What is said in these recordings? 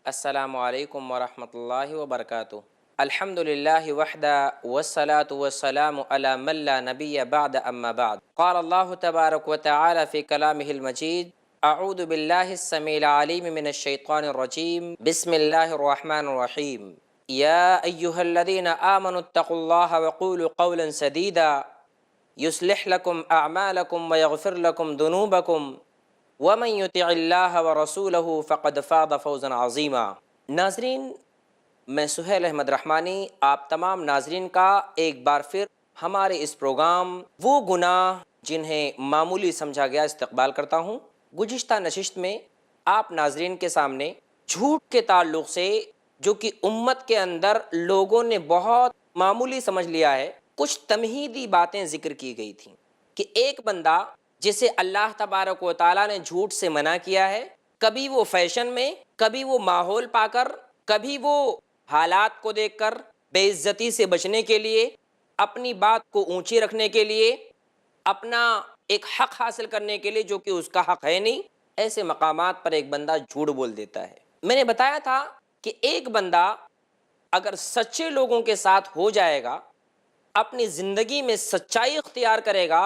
السلام علیکم ورحمۃ اللہ وبرکاتہ۔ الحمد للہ وحدہ والصلاة والسلام علی من لا نبی بعد اما بعد۔ قال اللہ تبارک وتعالی فی کلامہ المجید اعوذ باللہ السمیع العلیم من الشیطان الرجیم بسم اللہ الرحمن الرحیم۔ یا ایہا الذین آمنوا اتقوا اللہ وقولوا قولا سدیدا یصلح لکم اعمالکم ویغفر لکم ذنوبکم ومن یطع اللہ ورسولہ فقد فاز فوزا عظیما۔ ناظرین، میں سہیل احمد رحمانی آپ تمام ناظرین کا ایک بار پھر ہمارے اس پروگرام وہ گناہ جنہیں معمولی سمجھا گیا استقبال کرتا ہوں۔ گزشتہ نشست میں آپ ناظرین کے سامنے جھوٹ کے تعلق سے جو کہ امت کے اندر لوگوں نے بہت معمولی سمجھ لیا ہے، کچھ تمہیدی باتیں ذکر کی گئی تھیں کہ ایک بندہ جسے اللہ تبارک و تعالیٰ نے جھوٹ سے منع کیا ہے، کبھی وہ فیشن میں، کبھی وہ ماحول پا کر، کبھی وہ حالات کو دیکھ کر، بے عزتی سے بچنے کے لیے، اپنی بات کو اونچی رکھنے کے لیے، اپنا ایک حق حاصل کرنے کے لیے جو کہ اس کا حق ہے نہیں، ایسے مقامات پر ایک بندہ جھوٹ بول دیتا ہے۔ میں نے بتایا تھا کہ ایک بندہ اگر سچے لوگوں کے ساتھ ہو جائے گا، اپنی زندگی میں سچائی اختیار کرے گا،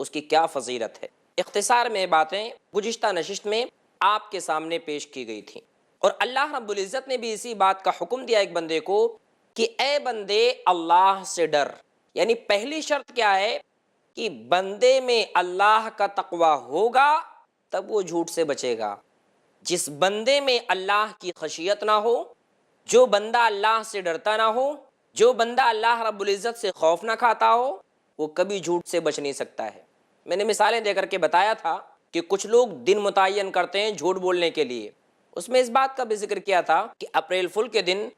اس کی کیا فضیلت ہے۔ اختصار میں باتیں گزشتہ نشست میں آپ کے سامنے پیش کی گئی تھیں، اور اللہ رب العزت نے بھی اسی بات کا حکم دیا ایک بندے کو کہ اے بندے اللہ سے ڈر۔ یعنی پہلی شرط کیا ہے کہ بندے میں اللہ کا تقوی ہوگا تب وہ جھوٹ سے بچے گا۔ جس بندے میں اللہ کی خشیت نہ ہو، جو بندہ اللہ سے ڈرتا نہ ہو، جو بندہ اللہ رب العزت سے خوف نہ کھاتا ہو، وہ کبھی جھوٹ سے بچ نہیں سکتا ہے۔ میں نے مثالیں دے کر کے بتایا تھا کہ کچھ لوگ دن متعین کرتے ہیں جھوٹ بولنے کے لیے۔ اس میں اس بات کا بھی ذکر کیا تھا کہ اپریل فل کے دن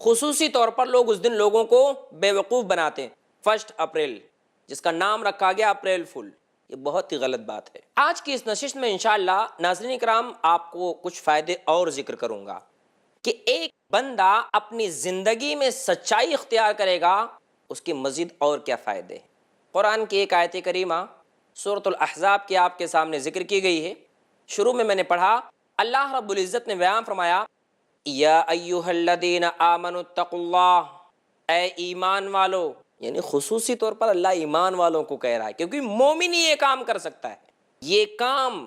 خصوصی طور پر لوگ اس دن لوگوں کو بے وقوف بناتے ہیں، 1 اپریل، جس کا نام رکھا گیا اپریل فل۔ یہ بہت ہی غلط بات ہے۔ آج کی اس نشست میں انشاءاللہ ناظرین کرام آپ کو کچھ فائدے اور ذکر کروں گا کہ ایک بندہ اپنی زندگی میں سچائی اختیار کرے گا، اس کے مزید اور کیا فائدے ہیں۔ قرآن کی ایک آیت کریمہ سورۃ الاحزاب کی آپ کے سامنے ذکر کی گئی ہے۔ شروع میں نے پڑھا، اللہ رب العزت نے بیان فرمایا یا ایھا الذین آمنوا اتقوا اللہ، اے ایمان والو، یعنی خصوصی طور پر اللہ ایمان والوں کو کہہ رہا ہے کیونکہ مومن ہی یہ کام کر سکتا ہے۔ یہ کام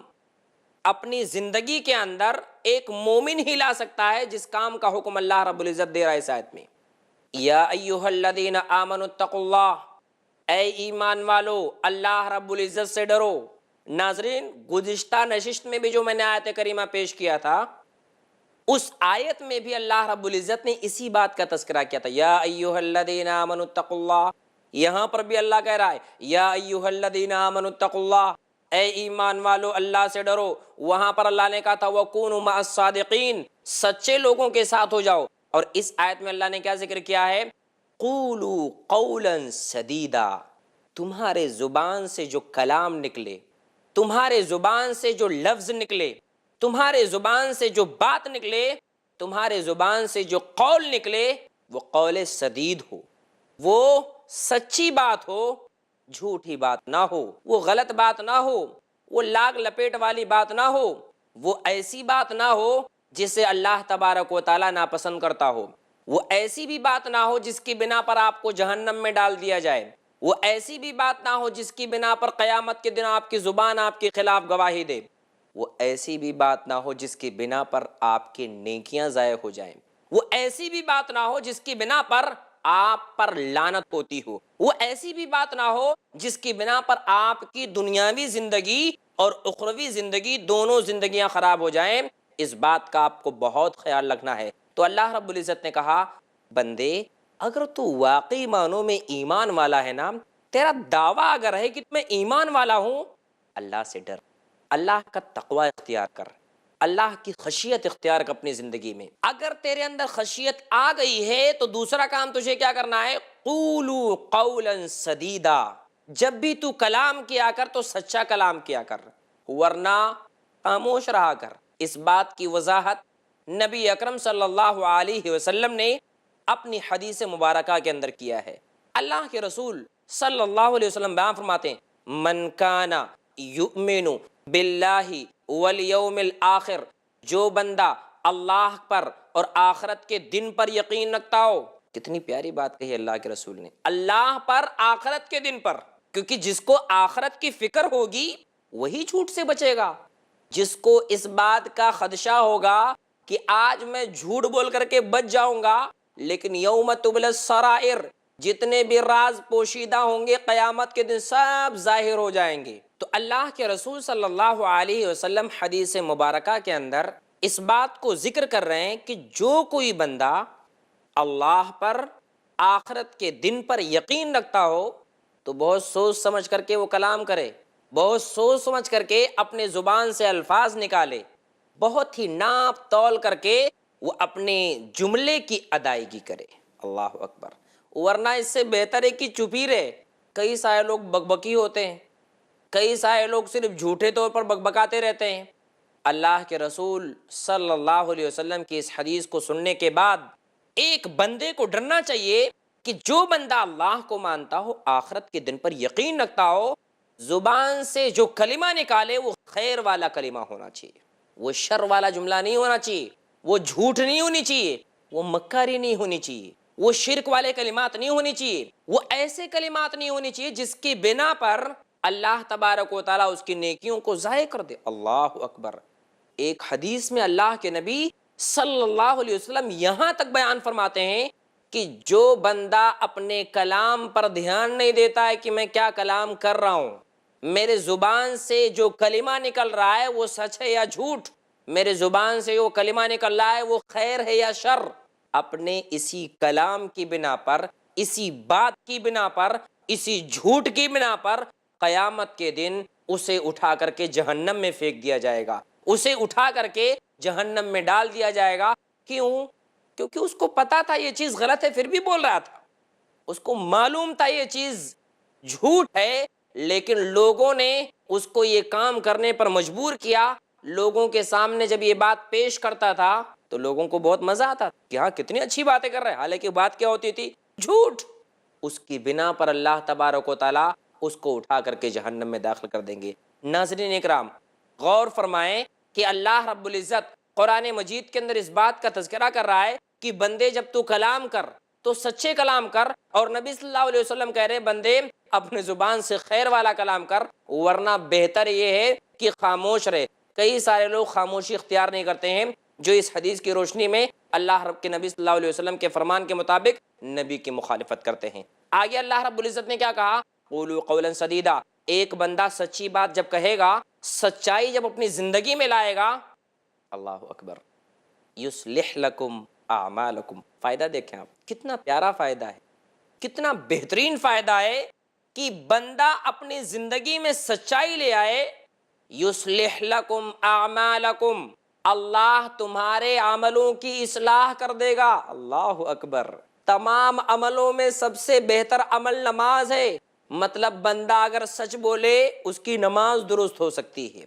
اپنی زندگی کے اندر ایک مومن ہی لا سکتا ہے جس کام کا حکم اللہ رب العزت دے رہا ہے اس آیت میں۔ یا ایھا الذین آمنوا اتقوا اللہ، اے ایمان والو اللہ رب العزت سے ڈرو۔ ناظرین، گزشتہ نشست میں بھی جو میں نے آیت کریمہ پیش کیا تھا، اس آیت میں بھی اللہ رب العزت نے اسی بات کا تذکرہ کیا تھا، یا ایھا الذین آمنوا اتقوا اللہ۔ یہاں پر بھی اللہ کہہ رہا ہے یا ایھا الذین آمنوا اتقوا اللہ، اے ایمان والو اللہ سے ڈرو۔ وہاں پر اللہ نے کہا تھا وَكُونُوا مَعَ الصَّادِقِينَ، سچے لوگوں کے ساتھ ہو جاؤ۔ اور اس آیت میں اللہ نے کیا ذکر کیا ہے؟ قولوا قولا سدیدا، تمہارے زبان سے جو کلام نکلے، تمہارے زبان سے جو لفظ نکلے، تمہارے زبان سے جو بات نکلے، تمہارے زبان سے جو قول نکلے، وہ قول سدید ہو، وہ سچی بات ہو، جھوٹی بات نہ ہو، وہ غلط بات نہ ہو، وہ لاگ لپیٹ والی بات نہ ہو، وہ ایسی بات نہ ہو جسے اللہ تبارک و تعالیٰ ناپسند کرتا ہو، وہ ایسی بھی بات نہ ہو جس کی بنا پر آپ کو جہنم میں ڈال دیا جائے، وہ ایسی بھی بات نہ ہو جس کی بنا پر قیامت کے دن آپ کی زبان آپ کے خلاف گواہی دے، وہ ایسی بھی بات نہ ہو جس کی بنا پر آپ کی نیکیاں ضائع ہو جائیں، وہ ایسی بھی بات نہ ہو جس کی بنا پر آپ پر لعنت ہوتی ہو، وہ ایسی بھی بات نہ ہو جس کی بنا پر آپ کی دنیاوی زندگی اور اخروی زندگی دونوں زندگیاں خراب ہو جائیں۔ اس بات کا آپ کو بہت خیال رکھنا ہے۔ تو اللہ رب العزت نے کہا بندے، اگر تو واقعی معنوں میں ایمان والا ہے نا، تیرا دعویٰ اگر ہے کہ میں ایمان والا ہوں، اللہ سے ڈر، اللہ کا تقوی اختیار کر، اللہ کی خشیت اختیار کر اپنی زندگی میں۔ اگر تیرے اندر خشیت آ گئی ہے تو دوسرا کام تجھے کیا کرنا ہے؟ قولوا قولا سدیدا، جب بھی تو کلام کیا کر تو سچا کلام کیا کر، ورنہ خاموش رہا کر۔ اس بات کی وضاحت نبی اکرم صلی اللہ علیہ وسلم نے اپنی حدیث مبارکہ کے اندر کیا ہے۔ اللہ کے رسول صلی اللہ علیہ وسلم بیان فرماتے ہیں من کان یؤمن باللہ والیوم الآخر، جو بندہ اللہ پر اور آخرت کے دن پر یقین رکھتا ہو. کتنی پیاری بات کہی اللہ کے رسول نے, اللہ پر, آخرت کے دن پر. کیونکہ جس کو آخرت کی فکر ہوگی وہی جھوٹ سے بچے گا. جس کو اس بات کا خدشہ ہوگا کہ آج میں جھوٹ بول کر کے بچ جاؤں گا, لیکن یوم تبلی السرائر, جتنے بھی راز پوشیدہ ہوں گے قیامت کے دن سب ظاہر ہو جائیں گے. تو اللہ کے رسول صلی اللہ علیہ وسلم حدیث مبارکہ کے اندر اس بات کو ذکر کر رہے ہیں کہ جو کوئی بندہ اللہ پر, آخرت کے دن پر یقین رکھتا ہو تو بہت سوچ سمجھ کر کے وہ کلام کرے, بہت سوچ سمجھ کر کے اپنے زبان سے الفاظ نکالے, بہت ہی ناپ تول کر کے وہ اپنے جملے کی ادائیگی کرے. اللہ اکبر. ورنہ اس سے بہتر ہے کہ چپ ہی رہے. کئی سارے لوگ بکبکی ہوتے ہیں, کئی سارے لوگ صرف جھوٹے طور پر بکبکاتے رہتے ہیں. اللہ کے رسول صلی اللہ علیہ وسلم کی اس حدیث کو سننے کے بعد ایک بندے کو ڈرنا چاہیے کہ جو بندہ اللہ کو مانتا ہو, آخرت کے دن پر یقین رکھتا ہو, زبان سے جو کلمہ نکالے وہ خیر والا کلمہ ہونا چاہیے, وہ شر والا جملہ نہیں ہونا چاہیے, وہ جھوٹ نہیں ہونی چاہیے, وہ مکاری نہیں ہونی چاہیے, وہ شرک والے کلمات نہیں ہونی چاہیے, وہ ایسے کلمات نہیں ہونی چاہیے جس کی بنا پر اللہ تبارک و تعالیٰ اس کی نیکیوں کو ضائع کر دے. اللہ اکبر. ایک حدیث میں اللہ کے نبی صلی اللہ علیہ وسلم یہاں تک بیان فرماتے ہیں کہ جو بندہ اپنے کلام پر دھیان نہیں دیتا ہے کہ میں کیا کلام کر رہا ہوں, میرے زبان سے جو کلمہ نکل رہا ہے وہ سچ ہے یا جھوٹ, میرے زبان سے جو کلمہ نکل رہا ہے وہ خیر ہے یا شر, اپنے اسی کلام کی بنا پر, اسی بات کی بنا پر, اسی جھوٹ کی بنا پر قیامت کے دن اسے اٹھا کر کے جہنم میں پھینک دیا جائے گا, اسے اٹھا کر کے جہنم میں ڈال دیا جائے گا. کیوں؟ کیونکہ اس کو پتا تھا یہ چیز غلط ہے پھر بھی بول رہا تھا, اس کو معلوم تھا یہ چیز جھوٹ ہے, لیکن لوگوں نے اس کو یہ کام کرنے پر مجبور کیا. لوگوں کے سامنے جب یہ بات پیش کرتا تھا تو لوگوں کو بہت مزہ آتا کہ ہاں کتنی اچھی باتیں کر رہے ہیں, حالانکہ بات کیا ہوتی تھی؟ جھوٹ. اس کی بنا پر اللہ تبارک و تعالیٰ اس کو اٹھا کر کے جہنم میں داخل کر دیں گے. ناظرین اکرام, غور فرمائیں کہ اللہ رب العزت قرآن مجید کے اندر اس بات کا تذکرہ کر رہا ہے کہ بندے جب تو کلام کر تو سچے کلام کر, اور نبی صلی اللہ علیہ وسلم کہہ رہے بندے اپنے زبان سے خیر والا کلام کر, ورنہ بہتر یہ ہے کہ خاموش رہے. کئی سارے لوگ خاموشی اختیار نہیں کرتے ہیں جو اس حدیث کی روشنی میں اللہ رب کے نبی صلی اللہ علیہ وسلم کے فرمان کے مطابق نبی کی مخالفت کرتے ہیں. آگے اللہ رب العزت نے کیا کہا؟ قولوا قولا سدیدا. ایک بندہ سچی بات جب کہے گا, سچائی جب اپنی زندگی میں لائے گا, اللہ اکبر, یصلح لکم اعمالکم. فائدہ دیکھیں آپ, کتنا پیارا فائدہ ہے, کتنا بہترین فائدہ ہے کہ بندہ اپنی زندگی میں سچائی لے آئے. یصلح لکم اعمالکم, اللہ تمہارے عملوں کی اصلاح کر دے گا. اللہ اکبر. تمام عملوں میں سب سے بہتر عمل نماز ہے. مطلب بندہ اگر سچ بولے اس کی نماز درست ہو سکتی ہے,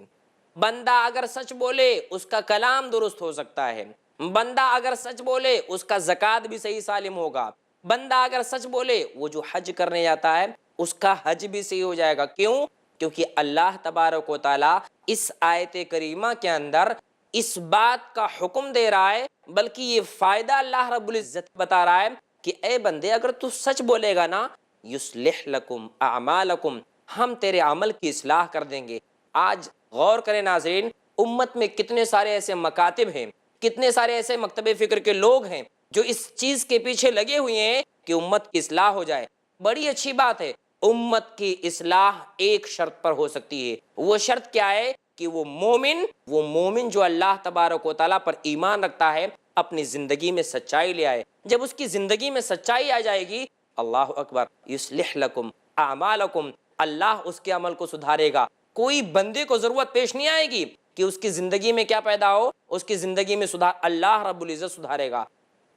بندہ اگر سچ بولے اس کا کلام درست ہو سکتا ہے, بندہ اگر سچ بولے اس کا زکوٰۃ بھی صحیح سالم ہوگا, بندہ اگر سچ بولے وہ جو حج کرنے جاتا ہے اس کا حج بھی صحیح ہو جائے گا. کیوں؟ کیونکہ اللہ تبارک و تعالیٰ اس آیت کریمہ کے اندر اس بات کا حکم دے رہا ہے, بلکہ یہ فائدہ اللہ رب العزت بتا رہا ہے کہ اے بندے اگر تو سچ بولے گا نا, یصلح لکم اعمالکم, ہم تیرے عمل کی اصلاح کر دیں گے. آج غور کریں ناظرین, امت میں کتنے سارے ایسے مکاتب ہیں, کتنے سارے ایسے مکتب فکر کے لوگ ہیں جو اس چیز کے پیچھے لگے ہوئے ہیں کہ امت کی اصلاح ہو جائے. بڑی اچھی بات ہے. امت کی اصلاح ایک شرط پر ہو سکتی ہے. وہ شرط کیا ہے؟ کہ وہ مومن جو اللہ تبارک و تعالیٰ پر ایمان رکھتا ہے اپنی زندگی میں سچائی لے آئے. جب اس کی زندگی میں سچائی آ جائے گی, اللہ اکبر, یصلح لکم اعمالکم, اللہ اس کے عمل کو سدھارے گا. کوئی بندے کو ضرورت پیش نہیں آئے گی کہ اس کی زندگی میں کیا پیدا ہو, اس کی زندگی میں سدھار اللہ رب العزت سدھارے گا.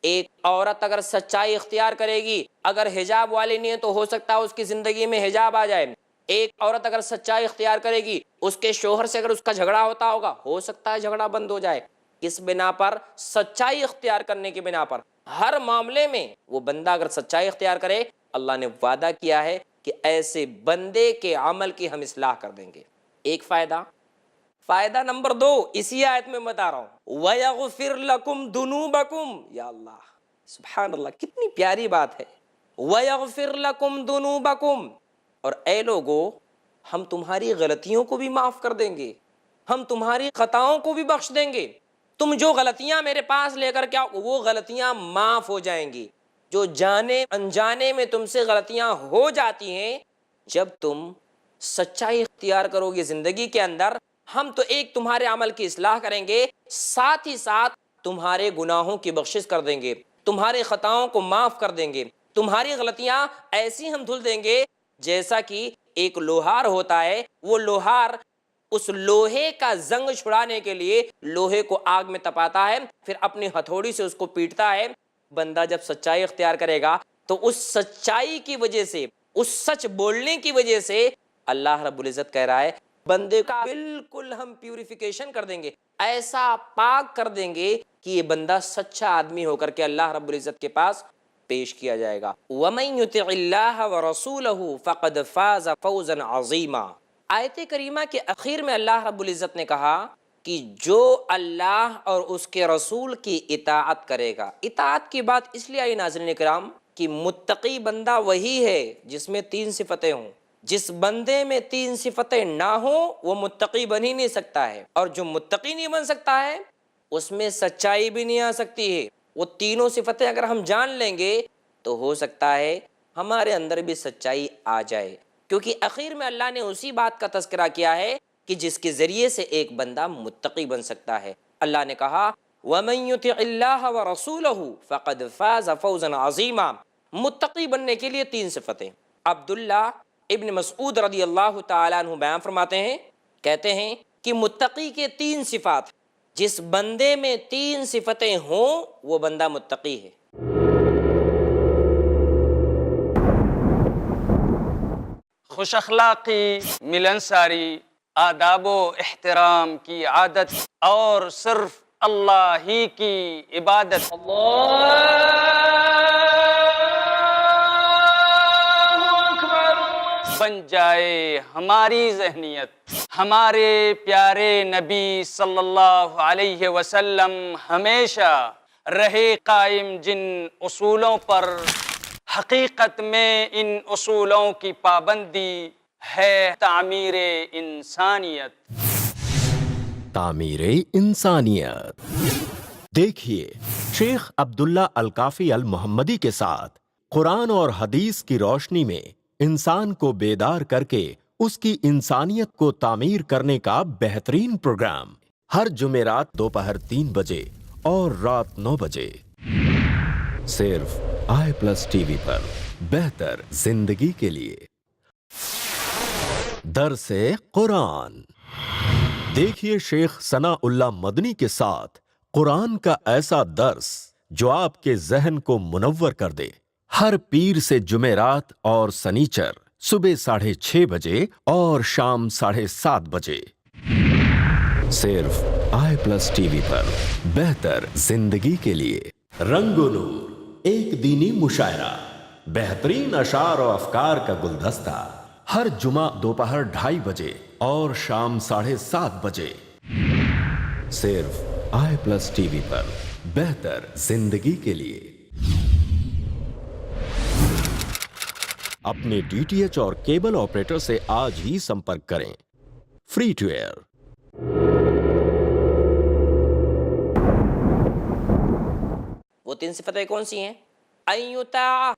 ایک عورت اگر سچائی اختیار کرے گی, اگر حجاب والی نہیں ہے تو ہو سکتا ہے اس کی زندگی میں حجاب آ جائے. ایک عورت اگر سچائی اختیار کرے گی, اس کے شوہر سے اگر اس کا جھگڑا ہوتا ہوگا, ہو سکتا ہے جھگڑا بند ہو جائے. کس بنا پر؟ سچائی اختیار کرنے کی بنا پر. ہر معاملے میں وہ بندہ اگر سچائی اختیار کرے, اللہ نے وعدہ کیا ہے کہ ایسے بندے کے عمل کی ہم اصلاح کر دیں گے. ایک فائدہ فائدہ نمبر 2 اسی آیت میں بتا رہا ہوں، وَيَغْفِرْ لَكُمْ ذُنُوبَكُمْ، یا اللہ سبحان اللہ کتنی پیاری بات ہے، وَيَغْفِرْ لَكُمْ ذُنُوبَكُمْ، اور اے لوگو ہم تمہاری غلطیوں کو بھی معاف کر دیں گے، ہم تمہاری خطاؤں کو بھی بخش دیں گے، تم جو غلطیاں میرے پاس لے کر کے آؤ وہ غلطیاں معاف ہو جائیں گی، جو جانے انجانے میں تم سے غلطیاں ہو جاتی ہیں، جب تم سچائی اختیار کرو گے زندگی کے اندر، ہم تو ایک تمہارے عمل کی اصلاح کریں گے، ساتھ ہی ساتھ تمہارے گناہوں کی بخشش کر دیں گے، تمہارے خطاؤں کو معاف کر دیں گے، تمہاری غلطیاں ایسی ہم دھل دیں گے جیسا کہ ایک لوہار ہوتا ہے، وہ لوہار اس لوہے کا زنگ چھڑانے کے لیے لوہے کو آگ میں تپاتا ہے، پھر اپنی ہتھوڑی سے اس کو پیٹتا ہے۔ بندہ جب سچائی اختیار کرے گا تو اس سچائی کی وجہ سے، اس سچ بولنے کی وجہ سے اللہ رب العزت کہہ رہا ہے بندے کا بالکل ہم پیوریفیکیشن کر دیں گے، ایسا پاک کر دیں گے کہ یہ بندہ سچا آدمی ہو کر کے اللہ رب العزت کے پاس پیش کیا جائے گا۔ وَمَن يُطِعِ اللَّهَ وَرَسُولَهُ فَقَدْ فَازَ فَوْزًا عَظِيمًا۔ آیت کریمہ کے اخیر میں اللہ رب العزت نے کہا کہ جو اللہ اور اس کے رسول کی اطاعت کرے گا، اطاعت کی بات اس لیے آئی ناظرین کرام کہ متقی بندہ وہی ہے جس میں 3 صفتیں ہوں، جس بندے میں 3 صفتیں نہ ہوں وہ متقی بن ہی نہیں سکتا ہے، اور جو متقی نہیں بن سکتا ہے اس میں سچائی بھی نہیں آ سکتی ہے۔ وہ تینوں صفتیں اگر ہم جان لیں گے تو ہو سکتا ہے ہمارے اندر بھی سچائی آ جائے، کیونکہ اخیر میں اللہ نے اسی بات کا تذکرہ کیا ہے کہ جس کے ذریعے سے ایک بندہ متقی بن سکتا ہے۔ اللہ نے کہا وَمَن يُطِعِ اللَّهَ وَرَسُولَهُ فَقَدْ فَازَ فَوْزًا عَظِيمًا۔ متقی بننے کے لیے 3 صفتیں۔ عبداللہ ابن مسعود رضی اللہ تعالیٰ عنہ بیان فرماتے ہیں، کہتے ہیں کہ متقی کے 3 صفات، جس بندے میں 3 صفتیں ہوں وہ بندہ متقی ہے۔ خوش اخلاقی، ملنساری، آداب و احترام کی عادت اور صرف اللہ ہی کی عبادت بن جائے ہماری ذہنیت۔ ہمارے پیارے نبی صلی اللہ علیہ وسلم ہمیشہ رہے قائم جن اصولوں پر، حقیقت میں ان اصولوں کی پابندی ہے تعمیر انسانیت۔ تعمیر انسانیت۔ دیکھیے شیخ عبداللہ الکافی المحمدی کے ساتھ قرآن اور حدیث کی روشنی میں انسان کو بیدار کر کے اس کی انسانیت کو تعمیر کرنے کا بہترین پروگرام، ہر جمعرات دوپہر 3 بجے اور رات 9 بجے، صرف آئی+ ٹی وی پر، بہتر زندگی کے لیے۔ درس قرآن۔ دیکھیے شیخ ثناء اللہ مدنی کے ساتھ قرآن کا ایسا درس جو آپ کے ذہن کو منور کر دے، ہر پیر سے جمعرات اور سنیچر صبح 6:30 بجے اور شام 7:30 بجے، صرف آئی+ ٹی وی پر، بہتر زندگی کے لیے۔ رنگ و نور، ایک دینی مشاعرہ، بہترین اشعار و افکار کا گلدستہ، ہر جمعہ دوپہر 2:30 بجے اور شام 7:30 بجے، صرف آئی+ ٹی وی پر، بہتر زندگی کے لیے۔ اپنے DTH اور کیبل آپریٹر سے آج ہی سمپرک کریں۔ Free to air. وہ 3 صفتیں کون سی ہیں؟ ان یطاع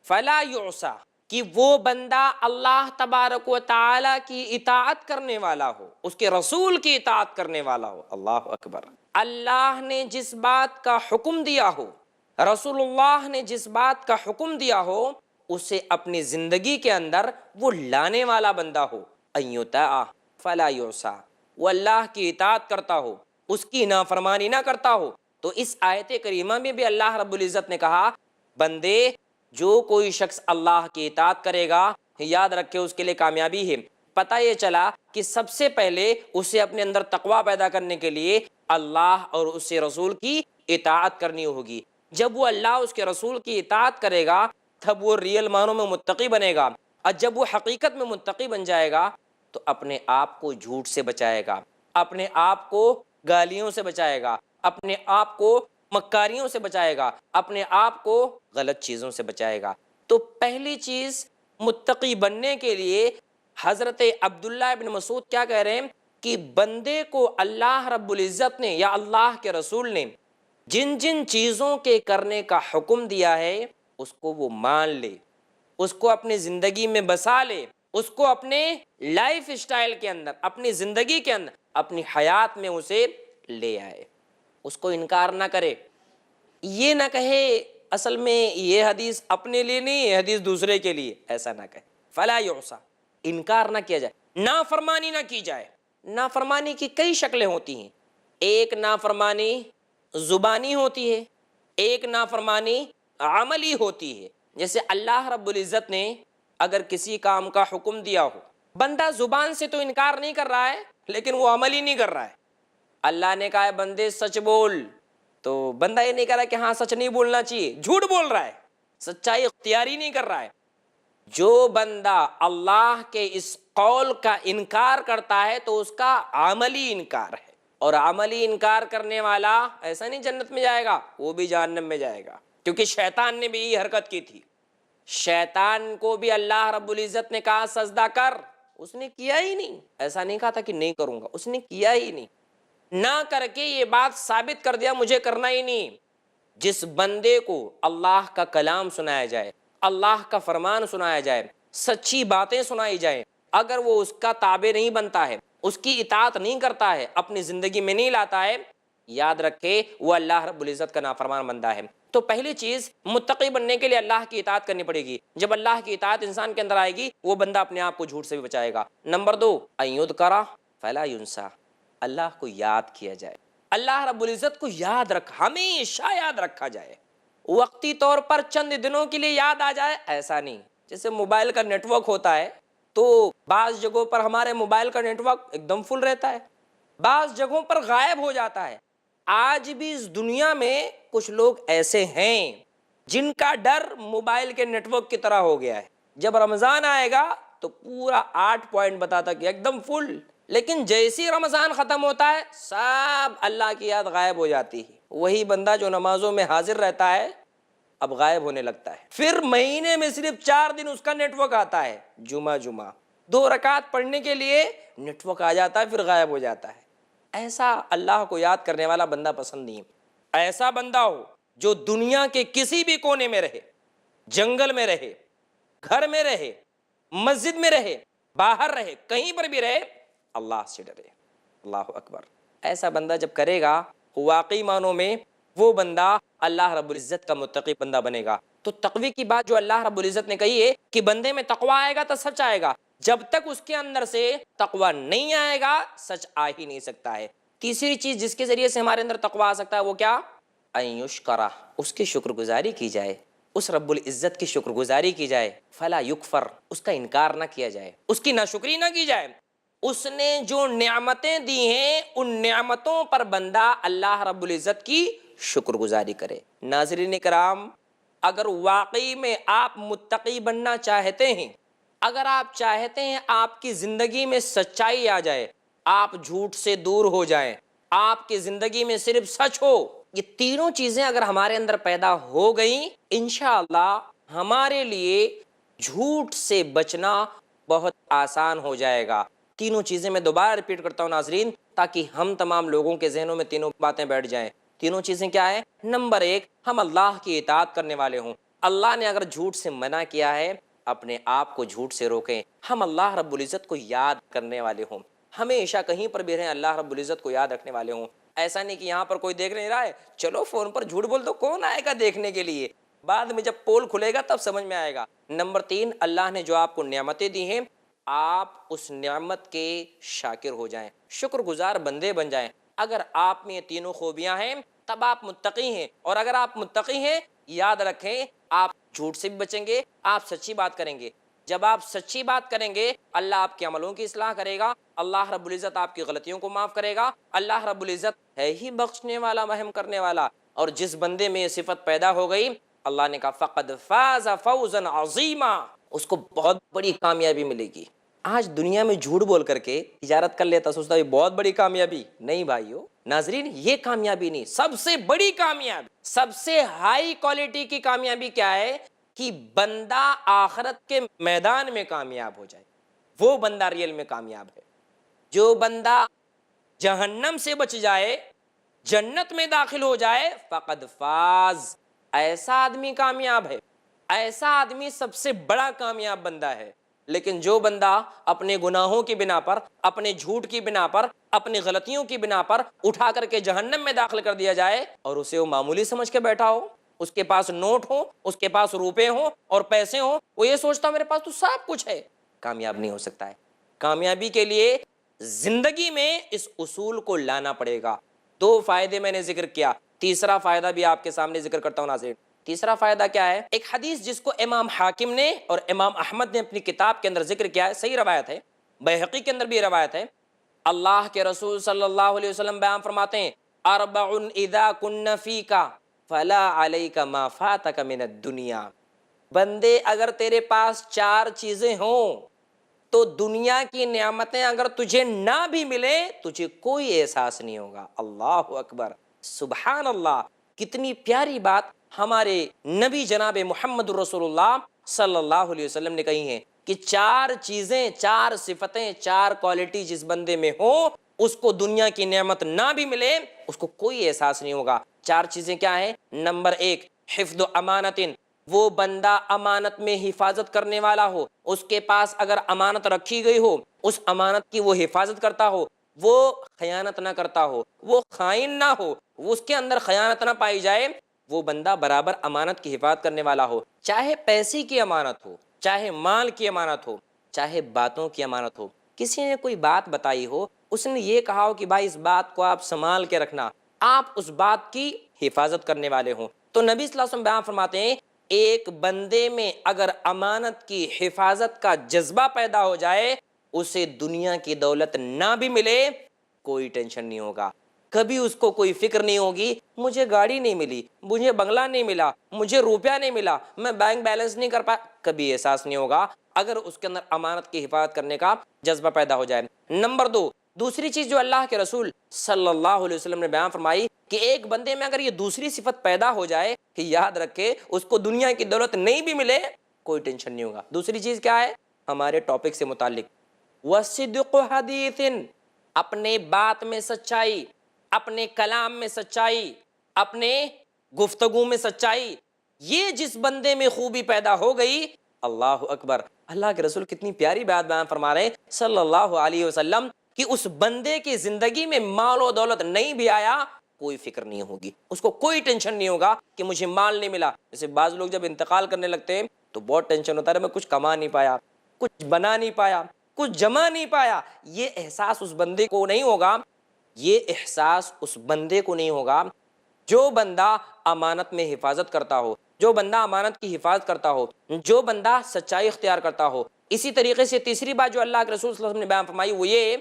فلا یعصى، کہ وہ بندہ اللہ تبارک و تعالی کی اطاعت کرنے والا ہو، اس کے رسول کی اطاعت کرنے والا ہو۔ اللہ اکبر۔ اللہ نے جس بات کا حکم دیا ہو، رسول اللہ نے جس بات کا حکم دیا ہو، اسے اپنی زندگی کے اندر وہ لانے والا بندہ ہو۔ ان یطاع فلا یعصى، وہ اللہ کی اطاعت کرتا ہو، اس کی نافرمانی نہ کرتا ہو۔ تو اس آیت کریمہ میں بھی اللہ رب العزت نے کہا بندے جو کوئی شخص اللہ کی اطاعت کرے گا یاد رکھے اس کے لیے کامیابی ہے۔ پتہ یہ چلا کہ سب سے پہلے اسے اپنے اندر تقوی پیدا کرنے کے لیے اللہ اور اس کے رسول کی اطاعت کرنی ہوگی۔ جب وہ اللہ اس کے رسول کی اطاعت کرے گا تب وہ ریئل معنوں میں متقی بنے گا، اور جب وہ حقیقت میں متقی بن جائے گا تو اپنے آپ کو جھوٹ سے بچائے گا، اپنے آپ کو گالیوں سے بچائے گا، اپنے آپ کو مکاریوں سے بچائے گا، اپنے آپ کو غلط چیزوں سے بچائے گا۔ تو پہلی چیز متقی بننے کے لیے حضرت عبداللہ ابن مسعود کیا کہہ رہے ہیں کہ بندے کو اللہ رب العزت نے یا اللہ کے رسول نے جن جن چیزوں کے کرنے کا حکم دیا ہے اس کو وہ مان لے، اس کو اپنی زندگی میں بسا لے، اس کو اپنے لائف اسٹائل کے اندر، اپنی زندگی کے اندر، اپنی حیات میں اسے لے آئے، اس کو انکار نہ کرے، یہ نہ کہے اصل میں یہ حدیث اپنے لیے نہیں، یہ حدیث دوسرے کے لیے، ایسا نہ کہے۔ فلا یعصى، انکار نہ کیا جائے، نافرمانی نہ کی جائے۔ نافرمانی کی کئی شکلیں ہوتی ہیں، ایک نافرمانی زبانی ہوتی ہے، ایک نافرمانی عملی ہوتی ہے۔ جیسے اللہ رب العزت نے اگر کسی کام کا حکم دیا ہو، بندہ زبان سے تو انکار نہیں کر رہا ہے لیکن وہ عملی نہیں کر رہا ہے۔ اللہ نے کہا ہے بندے سچ بول، تو بندہ یہ نہیں کہہ رہا کہ ہاں سچ نہیں بولنا چاہیے، جھوٹ بول رہا ہے، سچائی اختیاری نہیں کر رہا ہے۔ جو بندہ اللہ کے اس قول کا انکار کرتا ہے تو اس کا عملی انکار ہے، اور عملی انکار کرنے والا ایسا نہیں جنت میں جائے گا، وہ بھی جہنم میں جائے گا، کیونکہ شیطان نے بھی یہ حرکت کی تھی۔ شیطان کو بھی اللہ رب العزت نے کہا سجدہ کر، اس نے کیا ہی نہیں، ایسا نہیں کہا تھا کہ نہیں کروں گا، اس نے کیا ہی نہیں، نہ کر کے یہ بات ثابت کر دیا مجھے کرنا ہی نہیں۔ جس بندے کو اللہ کا کلام سنایا جائے، اللہ کا فرمان سنایا جائے، سچی باتیں سنائی جائیں، اگر وہ اس کا تابع نہیں بنتا ہے، اس کی اطاعت نہیں کرتا ہے، اپنی زندگی میں نہیں لاتا ہے، یاد رکھے وہ اللہ رب العزت کا نافرمان بندہ ہے۔ تو پہلی چیز متقی بننے کے لیے اللہ کی اطاعت کرنی پڑے گی۔ جب اللہ کی اطاعت انسان کے اندر آئے گی وہ بندہ اپنے آپ کو جھوٹ سے بھی بچائے گا۔ نمبر 2، ان یذکر فلا ینسیٰ، اللہ کو یاد کیا جائے، اللہ رب العزت کو یاد ہمیشہ یاد رکھا جائے، وقتی طور پر چند دنوں کے لیے یاد آ جائے ایسا نہیں۔ جیسے موبائل کا نیٹ ورک ہوتا ہے تو بعض جگہوں پر ہمارے موبائل کا نیٹ ورک ایک دم فل رہتا ہے، بعض جگہوں پر غائب ہو جاتا ہے۔ آج بھی اس دنیا میں کچھ لوگ ایسے ہیں جن کا ڈر موبائل کے نیٹ ورک کی طرح ہو گیا ہے، جب رمضان آئے گا تو پورا 8 پوائنٹ بتاتا کہ ایک دم فل، لیکن جیسی رمضان ختم ہوتا ہے سب اللہ کی یاد غائب ہو جاتی ہے۔ وہی بندہ جو نمازوں میں حاضر رہتا ہے اب غائب ہونے لگتا ہے، پھر مہینے میں صرف 4 دن اس کا نیٹ ورک آتا ہے، جمعہ 2 رکعت پڑھنے کے لیے نیٹ ورک آ جاتا ہے پھر غائب ہو جاتا ہے۔ ایسا اللہ کو یاد کرنے والا بندہ پسند نہیں۔ ایسا بندہ ہو جو دنیا کے کسی بھی کونے میں رہے، جنگل میں رہے، گھر میں رہے، مسجد میں رہے، باہر رہے، کہیں پر بھی رہے، اللہ سے ڈرے، اللہ اکبر۔ ایسا بندہ جب کرے گا واقعی معنوں میں وہ بندہ اللہ رب العزت کا متقی بندہ بنے گا۔ تو تقوی کی بات جو اللہ رب العزت نے کہی ہے کہ بندے میں تقوی آئے گا تو سچ آئے گا، جب تک اس کے اندر سے تقوی نہیں آئے گا سچ آ ہی نہیں سکتا ہے۔ تیسری چیز جس کے ذریعے سے ہمارے اندر تقوی آ سکتا ہے وہ کیا؟ ان یشکرہ، اس کی شکر گزاری کی جائے، اس رب العزت کی شکر گزاری کی جائے، فلا یکفر، اس کا انکار نہ کیا جائے، اس کی ناشکری نہ کی جائے۔ اس نے جو نعمتیں دی ہیں ان نعمتوں پر بندہ اللہ رب العزت کی شکر گزاری کرے۔ ناظرین کرام، اگر واقعی میں آپ متقی بننا چاہتے ہیں، اگر آپ چاہتے ہیں آپ کی زندگی میں سچائی آ جائے، آپ جھوٹ سے دور ہو جائیں، آپ کی زندگی میں صرف سچ ہو، یہ تینوں چیزیں اگر ہمارے اندر پیدا ہو گئیں، انشاءاللہ ہمارے لیے جھوٹ سے بچنا بہت آسان ہو جائے گا۔ تینوں چیزیں میں دوبارہ ریپیٹ کرتا ہوں ناظرین تاکہ ہم تمام لوگوں کے ذہنوں میں تینوں باتیں بیٹھ جائیں۔ تینوں چیزیں کیا ہیں؟ نمبر 1، ہم اللہ کی اطاعت کرنے والے ہوں۔ اللہ نے اگر جھوٹ سے منع کیا ہے اپنے آپ کو جھوٹ سے روکیں۔ ہم اللہ رب العزت کو یاد کرنے والے ہوں، ہمیشہ کہیں پر بھی رہیں اللہ رب العزت کو یاد رکھنے والے ہوں۔ ایسا نہیں کہ یہاں پر کوئی دیکھ نہیں رہا ہے چلو فون پر جھوٹ بول دو، کون آئے گا دیکھنے کے لیے، بعد میں جب پول کھلے گا تب سمجھ میں آئے گا۔ نمبر 3، اللہ نے جو آپ کو نعمتیں دی ہیں آپ اس نعمت کے شاکر ہو جائیں، شکر گزار بندے بن جائیں۔ اگر آپ میں یہ تینوں خوبیاں ہیں تب آپ متقی ہیں، اور اگر آپ متقی ہیں یاد رکھیں آپ جھوٹ سے بھی بچیں گے، آپ سچی بات کریں گے۔ جب آپ سچی بات کریں گے اللہ آپ کے عملوں کی اصلاح کرے گا، اللہ رب العزت آپ کی غلطیوں کو معاف کرے گا۔ اللہ رب العزت ہے ہی بخشنے والا، رحم کرنے والا، اور جس بندے میں یہ صفت پیدا ہو گئی اللہ نے کہا فقد فاز فوزا عظیما، اس کو بہت بڑی کامیابی ملے گی۔ آج دنیا میں جھوٹ بول کر کے تجارت کر لیتا، سوچتا ہے بہت بڑی کامیابی. نہیں بھائیو ناظرین، یہ کامیابی نہیں. سب سے بڑی کامیابی، سب سے ہائی کوالٹی کی کامیابی کیا ہے؟ کہ بندہ آخرت کے میدان میں کامیاب ہو جائے. وہ بندہ ریئل میں کامیاب ہے. جو بندہ جہنم سے بچ جائے، جنت میں داخل ہو جائے، فقد فاز. ایسا آدمی کامیاب ہے، ایسا آدمی سب سے بڑا کامیاب بندہ ہے. لیکن جو بندہ اپنے گناہوں کی بنا پر، اپنے جھوٹ کی بنا پر، اپنی غلطیوں کی بنا پر اٹھا کر کے جہنم میں داخل کر دیا جائے اور اسے وہ معمولی سمجھ کے بیٹھا ہو، اس کے پاس نوٹ ہو، اس کے پاس روپے ہوں اور پیسے ہوں، وہ یہ سوچتا میرے پاس تو سب کچھ ہے، کامیاب نہیں ہو سکتا ہے. کامیابی کے لیے زندگی میں اس اصول کو لانا پڑے گا. 2 فائدے میں نے ذکر کیا، تیسرا فائدہ بھی آپ کے سامنے ذکر کرتا ہوں ناظرین. تیسرا فائدہ کیا ہے؟ ایک حدیث جس کو امام حاکم نے اور امام احمد نے اپنی کتاب کے اندر ذکر کیا ہے، صحیح روایت ہے، بیہقی کے اندر بھی روایت ہے. اللہ کے رسول صلی اللہ علیہ وسلم بیان فرماتے ہیں، اربع اذا کن فیک فلا علیک ما فاتک من الدنیا. بندے اگر تیرے پاس 4 چیزیں ہوں تو دنیا کی نعمتیں اگر تجھے نہ بھی ملے تجھے کوئی احساس نہیں ہوگا. اللہ اکبر، سبحان اللہ. کتنی پیاری بات ہمارے نبی جناب محمد رسول اللہ صلی اللہ علیہ وسلم نے کہی ہیں کہ 4 چیزیں، 4 صفتیں، 4 کوالٹی جس بندے میں ہو، اس کو دنیا کی نعمت نہ بھی ملے اس کو کوئی احساس نہیں ہوگا. 4 چیزیں کیا ہیں؟ نمبر 1 حفظ امانت. وہ بندہ امانت میں حفاظت کرنے والا ہو، اس کے پاس اگر امانت رکھی گئی ہو اس امانت کی وہ حفاظت کرتا ہو، وہ خیانت نہ کرتا ہو، وہ خائن نہ ہو، وہ اس کے اندر خیانت نہ پائی جائے، وہ بندہ برابر امانت کی حفاظت کرنے والا ہو. چاہے پیسے کی امانت ہو، چاہے مال کی امانت ہو، چاہے باتوں کی امانت ہو. کسی نے کوئی بات بتائی ہو، اس نے یہ کہا ہو کہ بھائی اس بات کو آپ سنبھال کے رکھنا، آپ اس بات کی حفاظت کرنے والے ہوں، تو نبی صلی اللہ علیہ وسلم بیان فرماتے ہیں ایک بندے میں اگر امانت کی حفاظت کا جذبہ پیدا ہو جائے، اسے دنیا کی دولت نہ بھی ملے کوئی ٹینشن نہیں ہوگا. کبھی اس کو کوئی فکر نہیں ہوگی مجھے گاڑی نہیں ملی، مجھے بنگلہ نہیں ملا، مجھے روپیہ نہیں ملا، میں بینک بیلنس نہیں کر پایا، کبھی احساس نہیں ہوگا اگر اس کے اندر امانت کی حفاظت کرنے کا جذبہ پیدا ہو جائے. نمبر 2، دوسری چیز جو اللہ کے رسول صلی اللہ علیہ وسلم نے بیان فرمائی کہ ایک بندے میں اگر یہ دوسری صفت پیدا ہو جائے کہ یاد رکھے اس کو دنیا کی دولت نہیں بھی ملے کوئی ٹینشن نہیں ہوگا. دوسری چیز کیا ہے؟ ہمارے ٹاپک سے متعلق وصدق حدیث، اپنے بات میں سچائی، اپنے کلام میں سچائی، اپنے گفتگو میں سچائی. یہ جس بندے میں خوبی پیدا ہو گئی، اللہ اکبر، اللہ کے رسول کتنی پیاری بات بیان فرما رہے ہیں صلی اللہ علیہ وسلم کہ اس بندے کی زندگی میں مال و دولت نہیں بھی آیا کوئی فکر نہیں ہوگی، اس کو کوئی ٹینشن نہیں ہوگا کہ مجھے مال نہیں ملا. جیسے بعض لوگ جب انتقال کرنے لگتے ہیں تو بہت ٹینشن ہوتا ہے، میں کچھ کما نہیں پایا، کچھ بنا نہیں پایا، کچھ جمع نہیں پایا. یہ احساس اس بندے کو نہیں ہوگا، یہ احساس اس بندے کو نہیں ہوگا جو بندہ امانت میں حفاظت کرتا ہو، جو بندہ امانت کی حفاظت کرتا ہو، جو بندہ سچائی اختیار کرتا ہو. اسی طریقے سے تیسری بات جو اللہ کے رسول صلی اللہ علیہ وسلم نے بیان فرمائی وہ یہ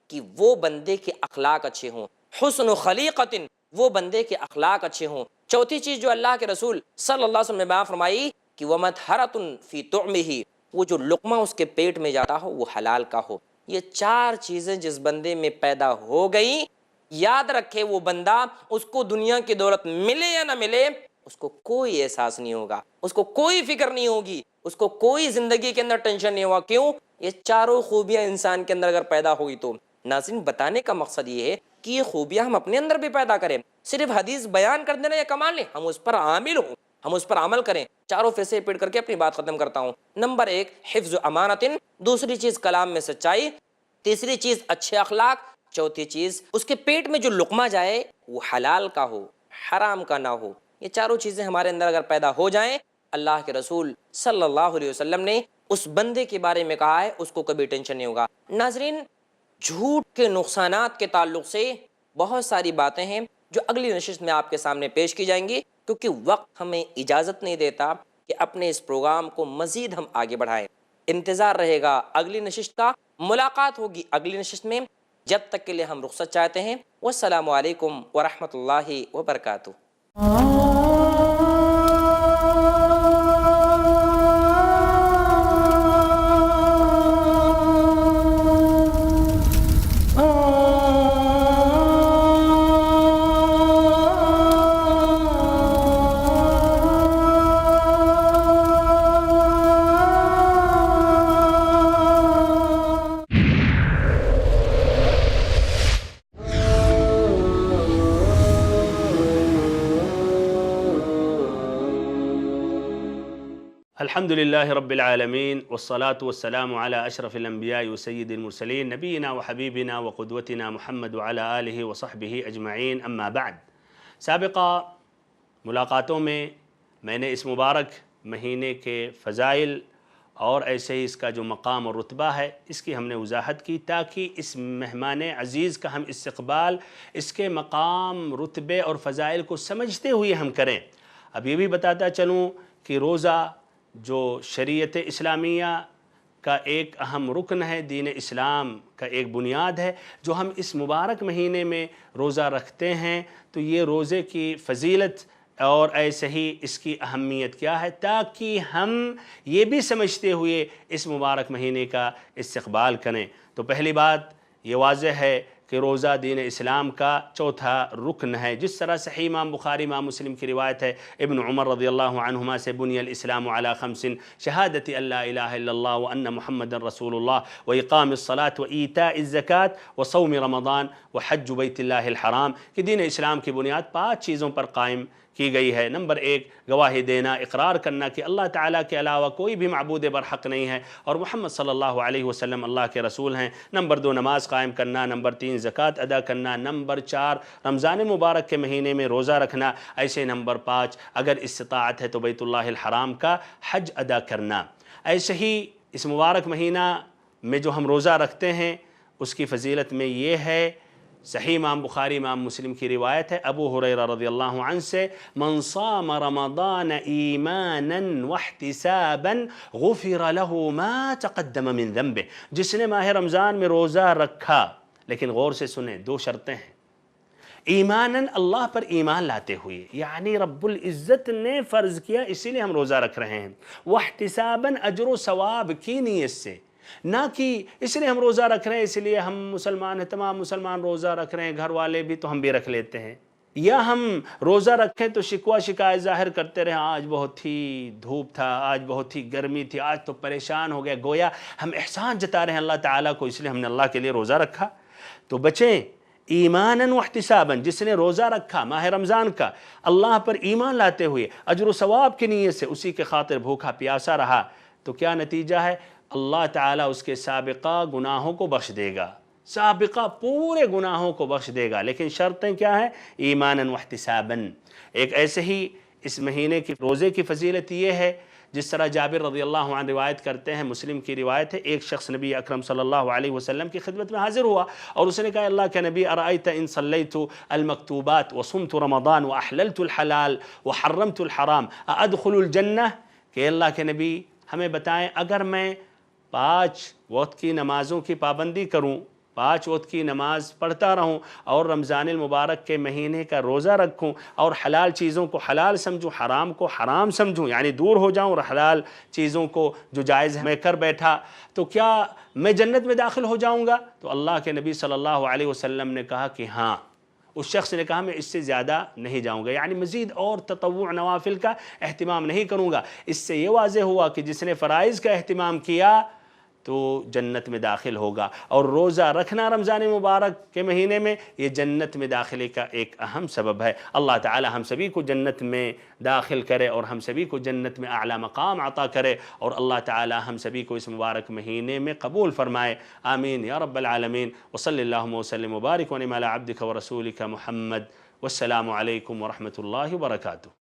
کہ وہ بندے کے اخلاق اچھے ہوں، حسن خلیقت، وہ بندے کے اخلاق اچھے ہوں. چوتھی چیز جو اللہ کے رسول صلی اللہ علیہ وسلم نے بیان فرمائی کہ وَمَطْهَرَةٌ فِي طُعْمِهِ، وہ جو لقمہ اس کے پیٹ میں جاتا ہو وہ حلال کا ہو. یہ 4 چیزیں جس بندے میں پیدا ہو گئی، یاد رکھے وہ بندہ اس کو دنیا کی دولت ملے یا نہ ملے اس کو کوئی احساس نہیں ہوگا، اس کو کوئی فکر نہیں ہوگی، اس کو کوئی زندگی کے اندر ٹینشن نہیں ہوگا. کیوں؟ یہ 4 خوبیاں انسان کے اندر اگر پیدا ہوگی تو. ناظرین بتانے کا مقصد یہ ہے کہ یہ خوبیاں ہم اپنے اندر بھی پیدا کریں. صرف حدیث بیان کر دینا یہ کمال نہیں، ہم اس پر عامل ہوں، ہم اس پر عمل کریں. 4 فیصلے پیڑ کر کے اپنی بات ختم کرتا ہوں. نمبر 1 حفظ امانت، دوسری چیز کلام میں سچائی، تیسری چیز اچھے اخلاق، چوتھی چیز اس کے پیٹ میں جو لقمہ جائے وہ حلال کا ہو، حرام کا نہ ہو. یہ 4 چیزیں ہمارے اندر اگر پیدا ہو جائیں، اللہ کے رسول صلی اللہ علیہ وسلم نے اس بندے کے بارے میں کہا ہے اس کو کبھی ٹینشن نہیں ہوگا. ناظرین جھوٹ کے نقصانات کے تعلق سے بہت ساری باتیں ہیں جو اگلی نشست میں آپ کے سامنے پیش کی جائیں گی، کیونکہ وقت ہمیں اجازت نہیں دیتا کہ اپنے اس پروگرام کو مزید ہم آگے بڑھائیں. انتظار رہے گا اگلی نشست کا، ملاقات ہوگی اگلی نشست میں. جب تک کے لیے ہم رخصت چاہتے ہیں. والسلام علیکم ورحمۃ اللہ وبرکاتہ. الحمد لله رب العالمين والصلاة والسلام على أشرف الأنبياء وسيد المرسلين نبينا وحبيبنا وقدوتنا محمد وعلى آله وصحبه أجمعين أما بعد. سابقہ ملاقاتوں میں نے اس مبارک مہینے کے فضائل اور ایسے ہی اس کا جو مقام اور رتبہ ہے اس کی ہم نے وضاحت کی تاکہ اس مہمان عزیز کا ہم استقبال اس کے مقام رتبے اور فضائل کو سمجھتے ہوئے ہم کریں. اب یہ بھی بتاتا چلوں کہ روزہ جو شریعت اسلامیہ کا ایک اہم رکن ہے، دین اسلام کا ایک بنیاد ہے، جو ہم اس مبارک مہینے میں روزہ رکھتے ہیں تو یہ روزے کی فضیلت اور ایسے ہی اس کی اہمیت کیا ہے تاکہ ہم یہ بھی سمجھتے ہوئے اس مبارک مہینے کا استقبال کریں. تو پہلی بات یہ واضح ہے کہ روزہ دین اسلام کا چوتھا رکن ہے. جس طرح صحیح امام بخاری امام مسلم کی روایت ہے ابن عمر رضی اللہ عنہما سے بنی الاسلام علی خمس شہادت ان لا الہ الا اللہ وان محمد رسول اللہ واقام الصلاۃ وایتاء الزکوۃ وصوم رمضان وحج بیت اللہ الحرام، کہ دین اسلام کی بنیاد 5 چیزوں پر قائم کی گئی ہے. نمبر 1 گواہی دینا، اقرار کرنا کہ اللہ تعالیٰ کے علاوہ کوئی بھی معبود برحق نہیں ہے اور محمد صلی اللہ علیہ وسلم اللہ کے رسول ہیں. نمبر 2 نماز قائم کرنا. نمبر 3 زکوٰۃ ادا کرنا. نمبر 4 رمضان مبارک کے مہینے میں روزہ رکھنا. ایسے نمبر 5 اگر استطاعت ہے تو بیت اللہ الحرام کا حج ادا کرنا. ایسے ہی اس مبارک مہینہ میں جو ہم روزہ رکھتے ہیں اس کی فضیلت میں یہ ہے، صحیح امام بخاری امام مسلم کی روایت ہے ابو ہریرہ رضی اللہ عنہ سے، من صام رمضان ایمانا واحتسابا غفر له ما تقدم من ذنبه، جس نے ماہ رمضان میں روزہ رکھا، لیکن غور سے سنیں 2 شرطیں ہیں. ایماناً اللہ پر ایمان لاتے ہوئے، یعنی رب العزت نے فرض کیا اسی لیے ہم روزہ رکھ رہے ہیں، واحتساباً اجر و ثواب کی نیت سے، نہ کہ اس لیے ہم روزہ رکھ رہے ہیں اس لیے ہم مسلمان ہیں، تمام مسلمان روزہ رکھ رہے ہیں، گھر والے بھی تو ہم بھی رکھ لیتے ہیں، یا ہم روزہ رکھیں تو شکوہ شکایت ظاہر کرتے رہے، آج بہت ہی دھوپ تھا، آج بہت ہی گرمی تھی، آج تو پریشان ہو گیا، گویا ہم احسان جتا رہے ہیں اللہ تعالیٰ کو، اس لیے ہم نے اللہ کے لیے روزہ رکھا. تو بچیں ایماناً واحتساباً، جس نے روزہ رکھا ماہ رمضان کا اللہ پر ایمان لاتے ہوئے اجر و ثواب کی نیت سے، اسی کے خاطر بھوکا پیاسا رہا، تو کیا نتیجہ ہے؟ اللہ تعالیٰ اس کے سابقہ گناہوں کو بخش دے گا، سابقہ پورے گناہوں کو بخش دے گا. لیکن شرطیں کیا ہیں؟ ایماناً واحتساباً. ایک ایسے ہی اس مہینے کی روزے کی فضیلت یہ ہے، جس طرح جابر رضی اللہ عنہ روایت کرتے ہیں، مسلم کی روایت ہے، ایک شخص نبی اکرم صلی اللہ علیہ وسلم کی خدمت میں حاضر ہوا اور اس نے کہا اللہ کے نبی ارأیت ان صلیت المکتوبات وصمت رمضان واحللت الحلال وحرمت الحرام ادخل الجنہ، کہ اللہ کے نبی ہمیں بتائیں اگر میں 5 وقت کی نمازوں کی پابندی کروں، 5 وقت کی نماز پڑھتا رہوں اور رمضان المبارک کے مہینے کا روزہ رکھوں اور حلال چیزوں کو حلال سمجھوں، حرام کو حرام سمجھوں، یعنی دور ہو جاؤں اور حلال چیزوں کو جو جائز ہے میں کر بیٹھا، تو کیا میں جنت میں داخل ہو جاؤں گا؟ تو اللہ کے نبی صلی اللہ علیہ وسلم نے کہا کہ ہاں. اس شخص نے کہا میں اس سے زیادہ نہیں جاؤں گا، یعنی مزید اور تطوع نوافل کا اہتمام نہیں کروں گا. اس سے یہ واضح ہوا کہ جس نے فرائض کا اہتمام کیا تو جنت میں داخل ہوگا، اور روزہ رکھنا رمضان مبارک کے مہینے میں یہ جنت میں داخلے کا ایک اہم سبب ہے. اللہ تعالی ہم سبھی کو جنت میں داخل کرے اور ہم سبھی کو جنت میں اعلیٰ مقام عطا کرے، اور اللہ تعالی ہم سبھی کو اس مبارک مہینے میں قبول فرمائے. آمین یا رب العالمین. وصلی اللہم وسلم وبارک ونعم علی عبدک ورسولک محمد. والسلام علیکم ورحمۃ اللہ وبرکاتہ.